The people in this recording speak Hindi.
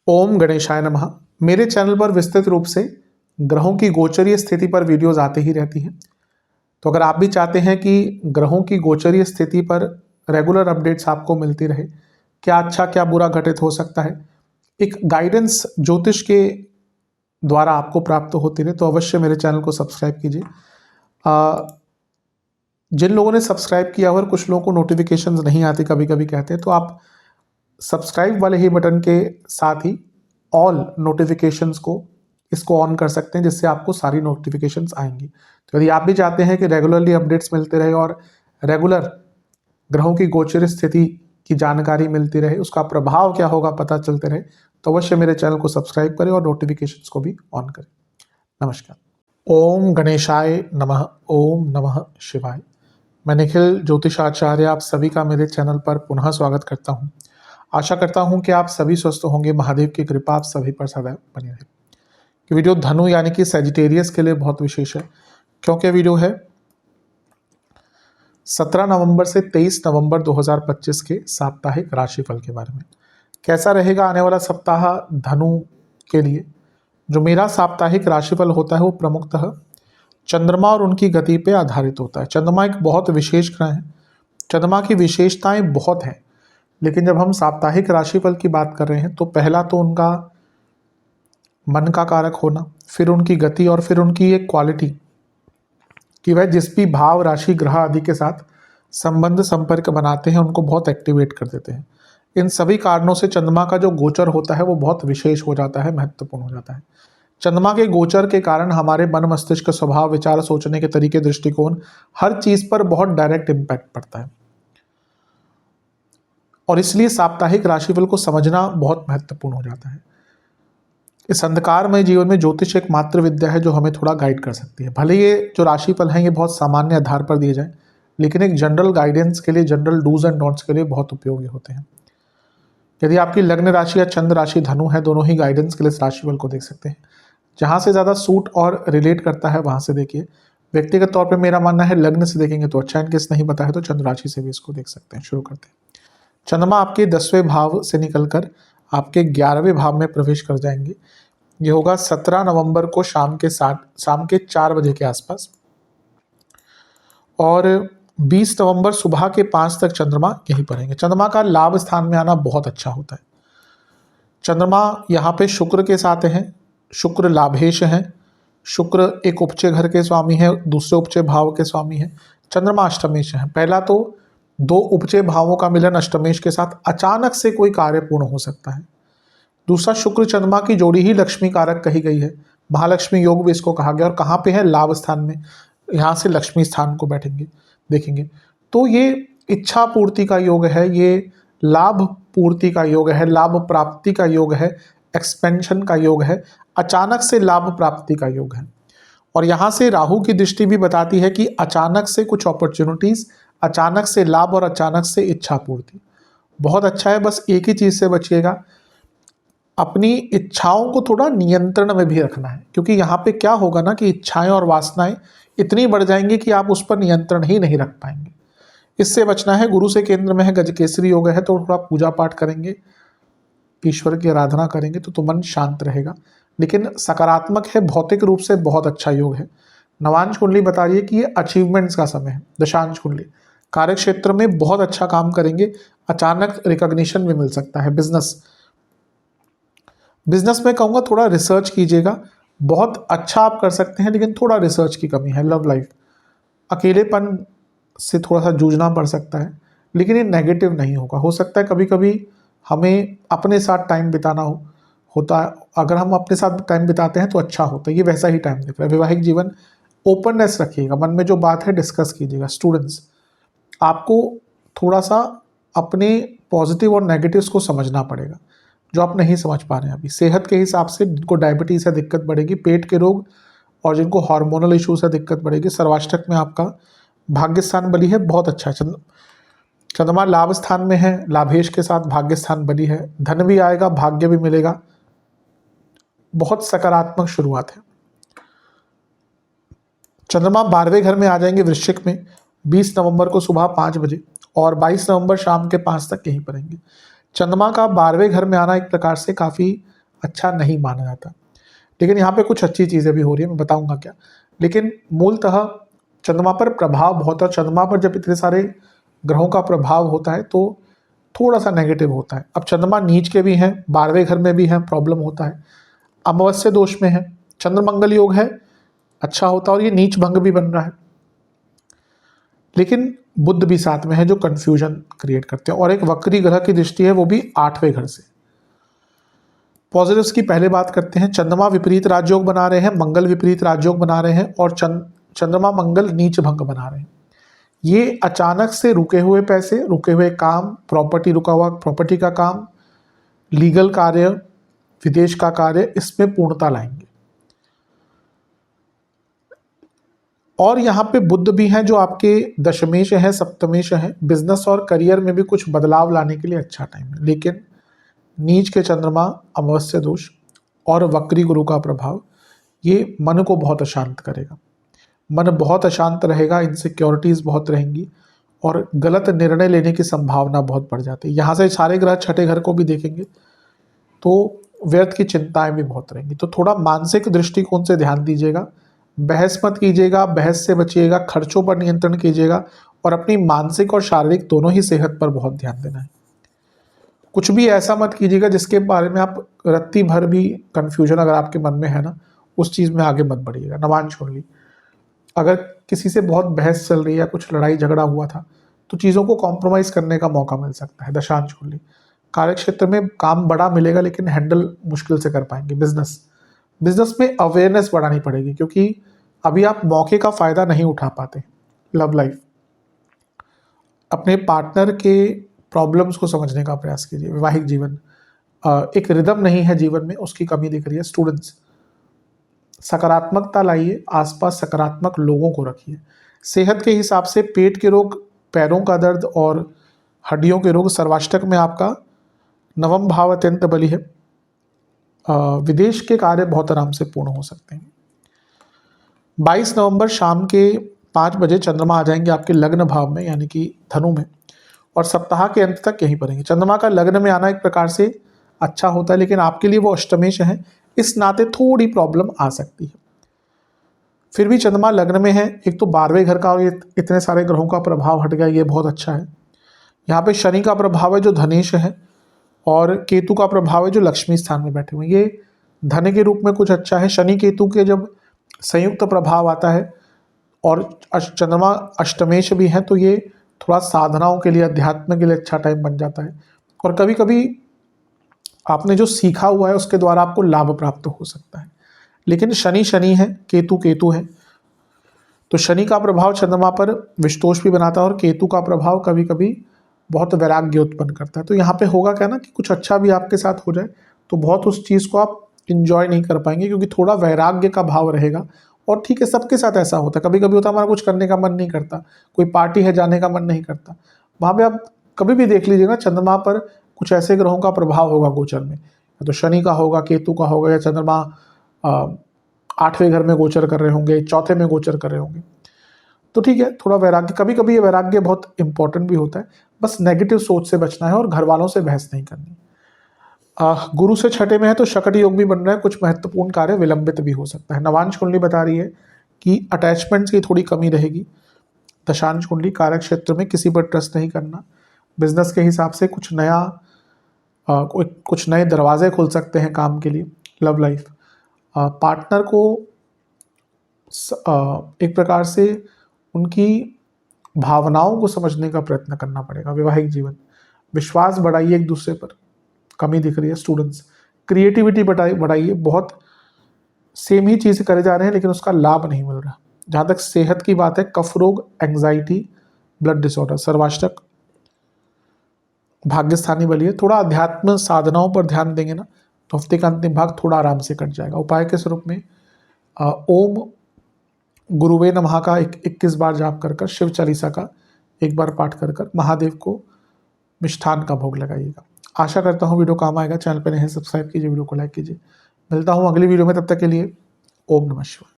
ओम गणेशाय नमः। मेरे चैनल पर विस्तृत रूप से ग्रहों की गोचरीय स्थिति पर वीडियोस आते ही रहती हैं। तो अगर आप भी चाहते हैं कि ग्रहों की गोचरीय स्थिति पर रेगुलर अपडेट्स आपको मिलती रहे, क्या अच्छा क्या बुरा घटित हो सकता है, एक गाइडेंस ज्योतिष के द्वारा आपको प्राप्त होती रहे, तो अवश्य मेरे चैनल को सब्सक्राइब कीजिए। जिन लोगों ने सब्सक्राइब किया और कुछ लोगों को नोटिफिकेशंस नहीं आती, कभी कभी कहते हैं, तो आप सब्सक्राइब वाले ही बटन के साथ ही ऑल नोटिफिकेशंस को इसको ऑन कर सकते हैं, जिससे आपको सारी नोटिफिकेशंस आएंगी। तो यदि आप भी चाहते हैं कि रेगुलरली अपडेट्स मिलते रहे और रेगुलर ग्रहों की गोचर स्थिति की जानकारी मिलती रहे, उसका प्रभाव क्या होगा पता चलते रहे, तो अवश्य मेरे चैनल को सब्सक्राइब करें और नोटिफिकेशंस को भी ऑन करें। नमस्कार। ओम गणेशाय नमः। ओम नमः शिवाय। मैं निखिल ज्योतिषाचार्य आप सभी का मेरे चैनल पर पुनः स्वागत करता हूं। आशा करता हूं कि आप सभी स्वस्थ होंगे। महादेव की कृपा आप सभी पर सदैव बनी रहे। ये वीडियो धनु यानी कि सजिटेरियस के लिए बहुत विशेष है, क्योंकि वीडियो है 17 नवंबर से 23 नवंबर 2025 के साप्ताहिक राशिफल के बारे में। कैसा रहेगा आने वाला सप्ताह धनु के लिए। जो मेरा साप्ताहिक राशिफल होता है वो प्रमुखतः चंद्रमा और उनकी गति पे आधारित होता है। चंद्रमा एक बहुत विशेष ग्रह है। चंद्रमा की विशेषताएं बहुत हैं, लेकिन जब हम साप्ताहिक राशिफल की बात कर रहे हैं तो पहला तो उनका मन का कारक होना, फिर उनकी गति और फिर उनकी एक क्वालिटी कि वह जिस भी भाव राशि ग्रह आदि के साथ संबंध संपर्क बनाते हैं उनको बहुत एक्टिवेट कर देते हैं। इन सभी कारणों से चंद्रमा का जो गोचर होता है वो बहुत विशेष हो जाता है, महत्वपूर्ण हो जाता है। चंद्रमा के गोचर के कारण हमारे मन मस्तिष्क स्वभाव विचार सोचने के तरीके दृष्टिकोण हर चीज पर बहुत डायरेक्ट इम्पैक्ट पड़ता है, और इसलिए साप्ताहिक राशिफल को समझना बहुत महत्वपूर्ण हो जाता है। इस अंधकारमय जीवन में ज्योतिष एक मात्र विद्या है जो हमें थोड़ा गाइड कर सकती है। भले ये जो राशिफल हैं ये बहुत सामान्य आधार पर दिए जाएं, लेकिन एक जनरल गाइडेंस के लिए, जनरल डूज एंड डोंट्स के लिए बहुत उपयोगी होते हैं। यदि आपकी लग्न राशि या चंद्र राशि धनु है, दोनों ही गाइडेंस के लिए इस राशिफल को देख सकते हैं। जहाँ से ज़्यादा सूट और रिलेट करता है वहाँ से देखिए। व्यक्तिगत तौर पर मेरा मानना है लग्न से देखेंगे तो अच्छा, इनकेस नहीं पता है तो चंद्र राशि से भी इसको देख सकते हैं। शुरू करते हैं। चंद्रमा आपके 10वें भाव से निकलकर आपके 11वें भाव में प्रवेश कर जाएंगे। ये होगा 17 नवंबर को शाम के 4 बजे के आसपास, और 20 नवंबर सुबह के 5 तक चंद्रमा यहीं पर रहेंगे। चंद्रमा का लाभ स्थान में आना बहुत अच्छा होता है। चंद्रमा यहाँ पे शुक्र के साथ हैं, शुक्र लाभेश हैं। शुक्र एक उपचे घर के स्वामी है, दूसरे उपचे भाव के स्वामी है। चंद्रमा अष्टमेश है। पहला तो दो उपचे भावों का मिलन अष्टमेश के साथ अचानक से कोई कार्य पूर्ण हो सकता है। दूसरा, शुक्र चंद्रमा की जोड़ी ही लक्ष्मी कारक कही गई है, महालक्ष्मी योग भी इसको कहा गया, और कहाँ पे है, लाभ स्थान में। यहाँ से लक्ष्मी स्थान को बैठेंगे देखेंगे तो ये इच्छा पूर्ति का योग है, ये लाभ पूर्ति का योग है, लाभ प्राप्ति का योग है, एक्सपेंशन का योग है, अचानक से लाभ प्राप्ति का योग है। और यहाँ से राहु की दृष्टि भी बताती है कि अचानक से कुछ अपॉर्चुनिटीज, अचानक से लाभ और अचानक से इच्छा पूर्ति बहुत अच्छा है। बस एक ही चीज से बचिएगा, अपनी इच्छाओं को थोड़ा नियंत्रण में भी रखना है, क्योंकि यहाँ पे क्या होगा ना कि इच्छाएं और वासनाएं इतनी बढ़ जाएंगी कि आप उस पर नियंत्रण ही नहीं रख पाएंगे। इससे बचना है। गुरु से केंद्र में है, गजकेसरी योग है, तो थोड़ा पूजा पाठ करेंगे, ईश्वर की आराधना करेंगे तो मन शांत रहेगा। लेकिन सकारात्मक है, भौतिक रूप से बहुत अच्छा योग है। नवांश कुंडली बता रही है कि ये अचीवमेंट्स का समय है। दशांश कुंडली कार्य क्षेत्र में बहुत अच्छा काम करेंगे, अचानक रिकॉग्निशन भी मिल सकता है। बिजनेस में कहूँगा थोड़ा रिसर्च कीजिएगा, बहुत अच्छा आप कर सकते हैं, लेकिन थोड़ा रिसर्च की कमी है। लव लाइफ अकेलेपन से थोड़ा सा जूझना पड़ सकता है, लेकिन ये नेगेटिव नहीं होगा। हो सकता है कभी कभी हमें अपने साथ टाइम बिताना होता है, अगर हम अपने साथ टाइम बिताते हैं तो अच्छा होता है। ये वैसा ही टाइम दिख रहा है। वैवाहिक जीवन, ओपननेस रखिएगा, मन में जो बात है डिस्कस कीजिएगा। स्टूडेंट्स, आपको थोड़ा सा अपने पॉजिटिव और नेगेटिव्स को समझना पड़ेगा, जो आप नहीं समझ पा रहे हैं अभी। सेहत के हिसाब से जिनको डायबिटीज़ है दिक्कत बढ़ेगी, पेट के रोग और जिनको हार्मोनल इश्यूज है दिक्कत बढ़ेगी। सर्वाष्टक में आपका भाग्य स्थान बली है, बहुत अच्छा है। चंद्रमा लाभ स्थान में है, लाभेश के साथ भाग्य स्थान बली है। धन भी आएगा, भाग्य भी मिलेगा, बहुत सकारात्मक शुरुआत है। चंद्रमा 12वें घर में आ जाएंगे वृश्चिक में 20 नवंबर को सुबह 5 बजे, और 22 नवंबर शाम के 5 तक यहीं पर रहेंगे। चंद्रमा का 12वें घर में आना एक प्रकार से काफ़ी अच्छा नहीं माना जाता, लेकिन यहाँ पे कुछ अच्छी चीज़ें भी हो रही है, मैं बताऊंगा क्या। लेकिन मूलतः चंद्रमा पर प्रभाव बहुत है। चंद्रमा पर जब इतने सारे ग्रहों का प्रभाव होता है तो थोड़ा सा नेगेटिव होता है। अब चंद्रमा नीच के भी हैं, 12वें घर में भी हैं, प्रॉब्लम होता है। अमावस्या दोष में है, चंद्र मंगल योग है, अच्छा होता है, और ये नीच भंग भी बन रहा है। लेकिन बुध भी साथ में है जो कंफ्यूजन क्रिएट करते हैं, और एक वक्री ग्रह की दृष्टि है, वो भी 8वें घर से। पॉजिटिव्स की पहले बात करते हैं। चंद्रमा विपरीत राजयोग बना रहे हैं, मंगल विपरीत राजयोग बना रहे हैं, और चंद्रमा मंगल नीच भंग बना रहे हैं। ये अचानक से रुके हुए पैसे, रुके हुए काम, प्रॉपर्टी रुका हुआ प्रॉपर्टी का काम, लीगल कार्य, विदेश का कार्य, इसमें पूर्णता लाएंगे। और यहाँ पे बुध भी हैं जो आपके दशमेश है, सप्तमेश है। बिजनेस और करियर में भी कुछ बदलाव लाने के लिए अच्छा टाइम है। लेकिन नीच के चंद्रमा, अमावस्या दोष और वक्री गुरु का प्रभाव ये मन को बहुत अशांत करेगा। मन बहुत अशांत रहेगा, इनसिक्योरिटीज़ बहुत रहेंगी, और गलत निर्णय लेने की संभावना बहुत बढ़ जाती है। यहाँ से सारे ग्रह छठे घर को भी देखेंगे तो व्यर्थ की चिंताएं भी बहुत रहेंगी। तो थोड़ा मानसिक दृष्टिकोण से ध्यान दीजिएगा, बहस मत कीजिएगा, बहस से बचिएगा, खर्चों पर नियंत्रण कीजिएगा, और अपनी मानसिक और शारीरिक दोनों ही सेहत पर बहुत ध्यान देना है। कुछ भी ऐसा मत कीजिएगा जिसके बारे में आप रत्ती भर भी कन्फ्यूजन अगर आपके मन में है ना, उस चीज़ में आगे मत बढ़िएगा। नवांश कुंडली, अगर किसी से बहुत बहस चल रही है, कुछ लड़ाई झगड़ा हुआ था, तो चीज़ों को कॉम्प्रोमाइज़ करने का मौका मिल सकता है। दशांश कुंडली, कार्य क्षेत्र में काम बड़ा मिलेगा, लेकिन हैंडल मुश्किल से कर पाएंगे। बिजनेस में अवेयरनेस बढ़ानी पड़ेगी, क्योंकि अभी आप मौके का फ़ायदा नहीं उठा पाते। लव लाइफ, अपने पार्टनर के प्रॉब्लम्स को समझने का प्रयास कीजिए। वैवाहिक जीवन, एक रिदम नहीं है जीवन में, उसकी कमी दिख रही है। स्टूडेंट्स, सकारात्मकता लाइए, आसपास सकारात्मक लोगों को रखिए। सेहत के हिसाब से पेट के रोग, पैरों का दर्द और हड्डियों के रोग, सर्वाष्टक में आपका नवम भाव अत्यंत बली है। विदेश के कार्य बहुत आराम से पूर्ण हो सकते हैं। 22 नवंबर शाम के 5 बजे चंद्रमा आ जाएंगे आपके लग्न भाव में, यानी कि धनु में, और सप्ताह के अंत तक यहीं पर रहेंगे। चंद्रमा का लग्न में आना एक प्रकार से अच्छा होता है, लेकिन आपके लिए वो अष्टमेश है, इस नाते थोड़ी प्रॉब्लम आ सकती है। फिर भी चंद्रमा लग्न में है, एक तो 12वें घर का, और ये इतने सारे ग्रहों का प्रभाव हट गया, ये बहुत अच्छा है। यहाँ पे शनि का प्रभाव है जो धनेश है, और केतु का प्रभाव है जो लक्ष्मी स्थान में बैठे हुए हैं। ये धन के रूप में कुछ अच्छा है। शनि केतु के जब संयुक्त प्रभाव आता है और चंद्रमा अष्टमेश भी है, तो ये थोड़ा साधनाओं के लिए, अध्यात्म के लिए अच्छा टाइम बन जाता है। और कभी कभी आपने जो सीखा हुआ है उसके द्वारा आपको लाभ प्राप्त हो सकता है। लेकिन शनि शनि है, केतु केतु है, तो शनि का प्रभाव चंद्रमा पर विषतोष भी बनाता है, और केतु का प्रभाव कभी कभी बहुत वैराग्य उत्पन्न करता है। तो यहाँ पे होगा क्या ना, कि कुछ अच्छा भी आपके साथ हो जाए तो बहुत उस चीज़ को आप इंजॉय नहीं कर पाएंगे, क्योंकि थोड़ा वैराग्य का भाव रहेगा। और ठीक है, सबके साथ ऐसा होता है, कभी कभी होता है हमारा कुछ करने का मन नहीं करता, कोई पार्टी है जाने का मन नहीं करता। वहाँ पे आप कभी भी देख लीजिएगा, चंद्रमा पर कुछ ऐसे ग्रहों का प्रभाव होगा गोचर में, या तो शनि का होगा, केतु का होगा, या चंद्रमा 8वें घर में गोचर कर रहे होंगे, चौथे में गोचर कर रहे होंगे। तो ठीक है, थोड़ा वैराग्य, कभी कभी ये वैराग्य बहुत इंपॉर्टेंट भी होता है। बस नेगेटिव सोच से बचना है, और घर वालों से बहस नहीं करनी। गुरु से छठे में है तो शकट योग भी बन रहा है, कुछ महत्वपूर्ण कार्य विलंबित भी हो सकता है। नवांश कुंडली बता रही है कि अटैचमेंट्स की थोड़ी कमी रहेगी। दशांश कुंडली, कार्य क्षेत्र में किसी पर ट्रस्ट नहीं करना। बिजनेस के हिसाब से कुछ नया, कुछ नए दरवाजे खुल सकते हैं काम के लिए। लव लाइफ, पार्टनर को एक प्रकार से उनकी भावनाओं को समझने का प्रयत्न करना पड़ेगा। वैवाहिक जीवन, विश्वास बढ़ाइए एक दूसरे पर, कमी दिख रही है। स्टूडेंट्स, क्रिएटिविटी बढ़ाइए, बहुत सेम ही चीज़ करे जा रहे हैं लेकिन उसका लाभ नहीं मिल रहा। जहाँ तक सेहत की बात है, कफ रोग, एंग्जाइटी, ब्लड डिसऑर्डर, सर्वाष्टक, भाग्यस्थानी बलिए, थोड़ा अध्यात्म साधनाओं पर ध्यान देंगे ना, तो हफ्ते का अंतिम भाग थोड़ा आराम से कट जाएगा। उपाय के स्वरूप में ओम गुरुवे नमः का 21 बार जाप कर शिव चालीसा का 1 बार पाठ कर महादेव को मिष्ठान का भोग लगाइएगा। आशा करता हूँ वीडियो काम आएगा। चैनल पर नए हैं, सब्सक्राइब कीजिए, वीडियो को लाइक कीजिए। मिलता हूँ अगली वीडियो में, तब तक के लिए ओम नमः शिवाय।